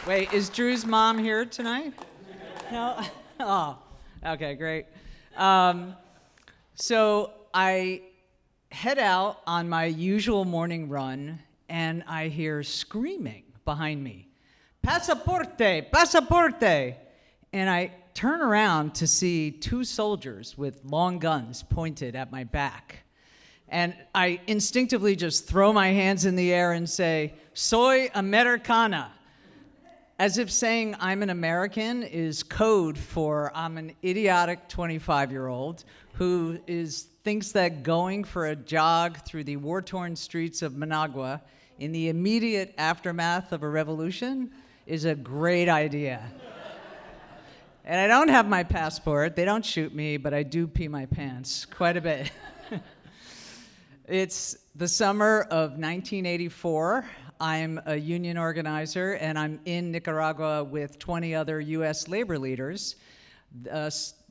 Wait, is Drew's mom here tonight? No? Oh, okay, great. So I head out on my usual morning run, and I hear screaming behind me. Pasaporte, pasaporte! And I turn around to see two soldiers with long guns pointed at my back. And I instinctively just throw my hands in the air and say, "Soy Americana," as if saying I'm an American is code for I'm an idiotic 25-year-old who thinks that going for a jog through the war-torn streets of Managua in the immediate aftermath of a revolution is a great idea. And I don't have my passport. They don't shoot me, but I do pee my pants quite a bit. It's the summer of 1984. I'm a union organizer, and I'm in Nicaragua with 20 other U.S. labor leaders. The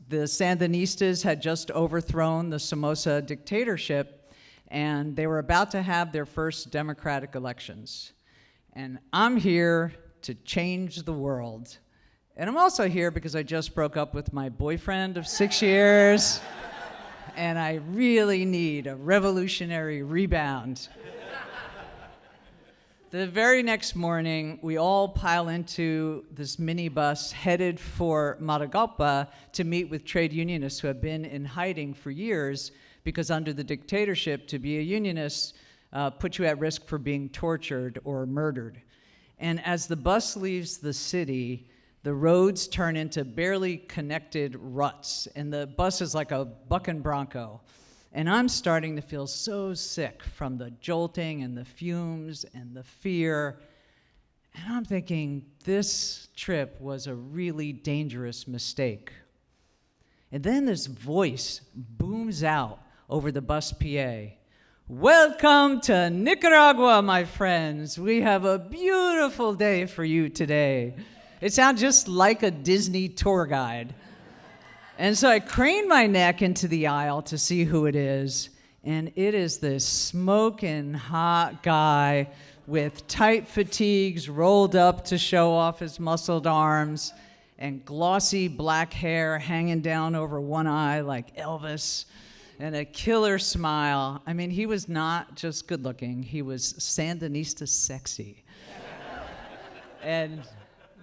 Sandinistas had just overthrown the Somoza dictatorship, and they were about to have their first democratic elections. And I'm here to change the world. And I'm also here because I just broke up with my boyfriend of 6 years, and I really need a revolutionary rebound. The very next morning, we all pile into this minibus headed for Managua to meet with trade unionists who have been in hiding for years because under the dictatorship, to be a unionist put you at risk for being tortured or murdered. And as the bus leaves the city, the roads turn into barely connected ruts, and the bus is like a bucking bronco. And I'm starting to feel so sick from the jolting and the fumes and the fear. And I'm thinking, this trip was a really dangerous mistake. And then this voice booms out over the bus PA. "Welcome to Nicaragua, my friends. We have a beautiful day for you today." It sounds just like a Disney tour guide. And so I crane my neck into the aisle to see who it is, and it is this smoking hot guy with tight fatigues rolled up to show off his muscled arms and glossy black hair hanging down over one eye like Elvis, and a killer smile. I mean, he was not just good looking, he was Sandinista sexy. And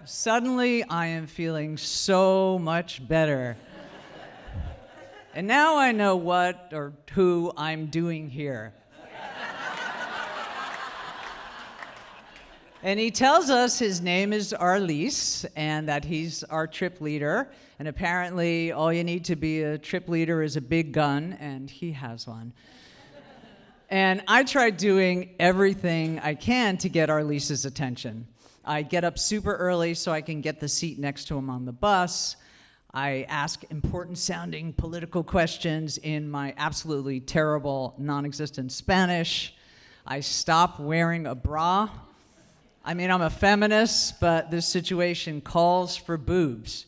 suddenly, I am feeling so much better. And now I know what or who I'm doing here. And he tells us his name is Arlis and that he's our trip leader. And apparently, all you need to be a trip leader is a big gun, and he has one. And I tried doing everything I can to get Arlis's attention. I get up super early so I can get the seat next to him on the bus. I ask important-sounding political questions in my absolutely terrible, non-existent Spanish. I stop wearing a bra. I mean, I'm a feminist, but this situation calls for boobs.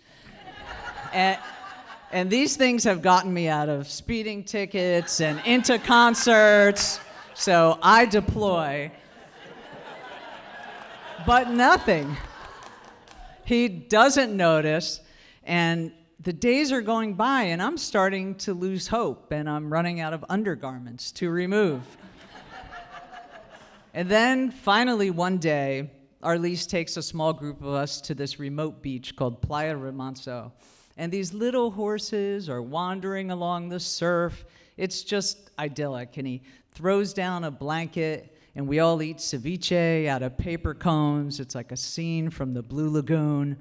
And these things have gotten me out of speeding tickets and into concerts, so I deploy. But nothing. He doesn't notice, and the days are going by, and I'm starting to lose hope, and I'm running out of undergarments to remove. And then, finally, one day, Arlis takes a small group of us to this remote beach called Playa Remanso, and these little horses are wandering along the surf. It's just idyllic, and he throws down a blanket, and we all eat ceviche out of paper cones. It's like a scene from the Blue Lagoon.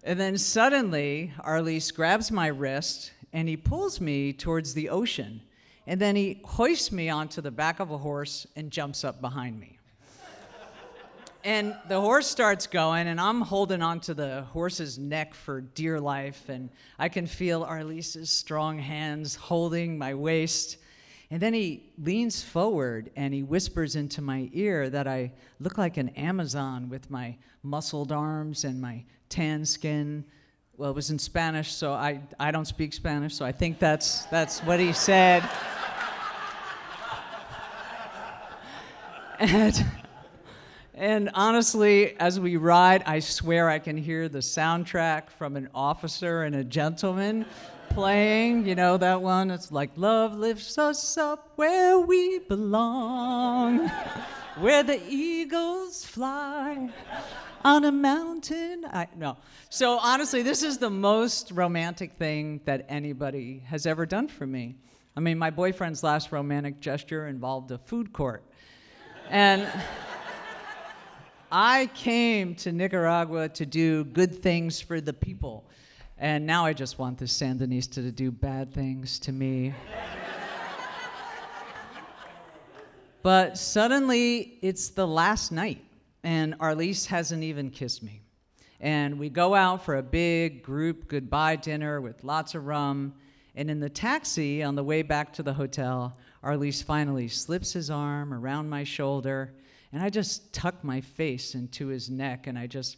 And then suddenly, Arlis grabs my wrist, and he pulls me towards the ocean. And then he hoists me onto the back of a horse and jumps up behind me. And the horse starts going, and I'm holding onto the horse's neck for dear life, and I can feel Arlis's strong hands holding my waist. And then he leans forward and he whispers into my ear that I look like an Amazon with my muscled arms and my tan skin. Well, it was in Spanish, so I don't speak Spanish, so I think that's what he said. And honestly, as we ride, I swear I can hear the soundtrack from An Officer and a Gentleman playing. You know that one? It's like, love lifts us up where we belong, where the eagles fly on a mountain. No. So honestly, this is the most romantic thing that anybody has ever done for me. I mean, my boyfriend's last romantic gesture involved a food court. And I came to Nicaragua to do good things for the people. And now I just want this Sandinista to do bad things to me. But suddenly, it's the last night, and Arlise hasn't even kissed me. And we go out for a big group goodbye dinner with lots of rum. And in the taxi on the way back to the hotel, Arlise finally slips his arm around my shoulder, and I just tuck my face into his neck, and I just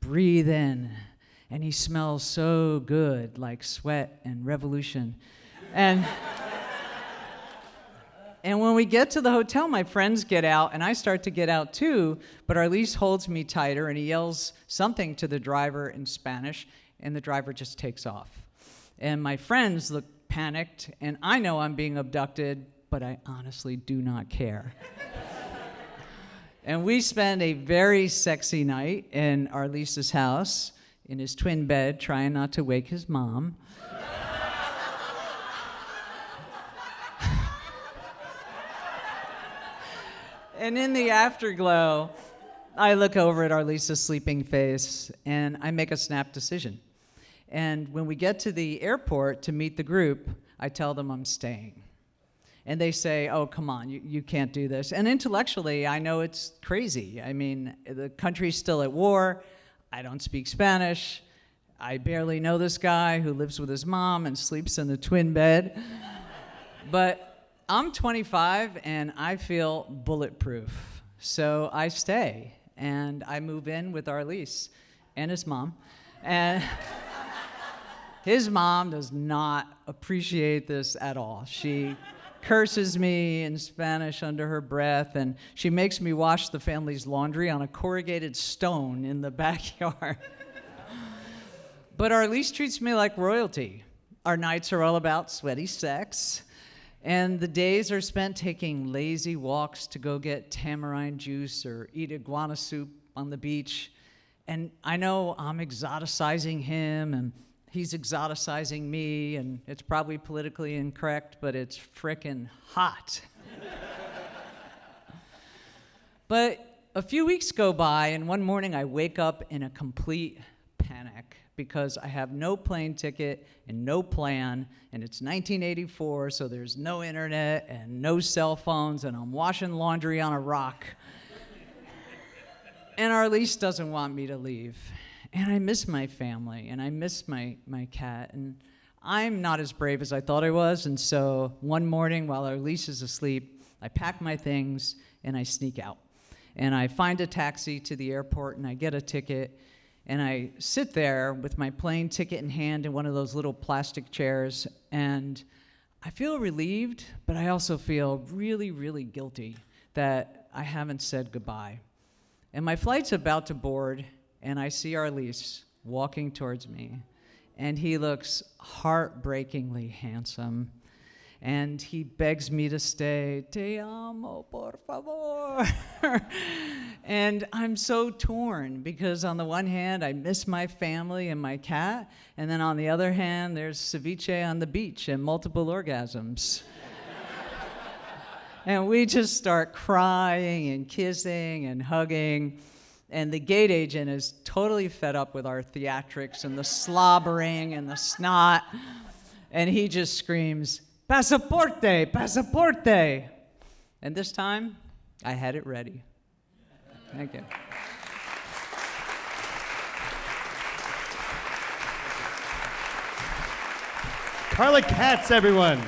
breathe in. And he smells so good, like sweat and revolution. And when we get to the hotel, my friends get out, and I start to get out too, but Arlise holds me tighter, and he yells something to the driver in Spanish, and the driver just takes off. And my friends look panicked, and I know I'm being abducted, but I honestly do not care. And we spend a very sexy night in Arlise's house, in his twin bed, trying not to wake his mom. And in the afterglow, I look over at Arlise's sleeping face, and I make a snap decision. And when we get to the airport to meet the group, I tell them I'm staying. And they say, oh, come on, you can't do this. And intellectually, I know it's crazy. I mean, the country's still at war. I don't speak Spanish. I barely know this guy who lives with his mom and sleeps in the twin bed. But I'm 25, and I feel bulletproof. So I stay, and I move in with Arlise and his mom. And his mom does not appreciate this at all. She curses me in Spanish under her breath, and she makes me wash the family's laundry on a corrugated stone in the backyard. But Arlise treats me like royalty. Our nights are all about sweaty sex, and the days are spent taking lazy walks to go get tamarind juice or eat iguana soup on the beach. And I know I'm exoticizing him, and he's exoticizing me, and it's probably politically incorrect, but it's frickin' hot. But a few weeks go by, and one morning I wake up in a complete panic because I have no plane ticket and no plan, and it's 1984, so there's no internet and no cell phones, and I'm washing laundry on a rock. And Arlise doesn't want me to leave. And I miss my family, and I miss my cat, and I'm not as brave as I thought I was, and so one morning while Arlise is asleep, I pack my things, and I sneak out. And I find a taxi to the airport, and I get a ticket, and I sit there with my plane ticket in hand in one of those little plastic chairs, and I feel relieved, but I also feel really, really guilty that I haven't said goodbye. And my flight's about to board, and I see Arlise walking towards me, and he looks heartbreakingly handsome, and he begs me to stay. Te amo, por favor. And I'm so torn, because on the one hand, I miss my family and my cat, and then on the other hand, there's ceviche on the beach and multiple orgasms. And we just start crying and kissing and hugging. And the gate agent is totally fed up with our theatrics and the slobbering and the snot. And he just screams, "Pasaporte, pasaporte." And this time, I had it ready. Thank you. Carla Katz, everyone.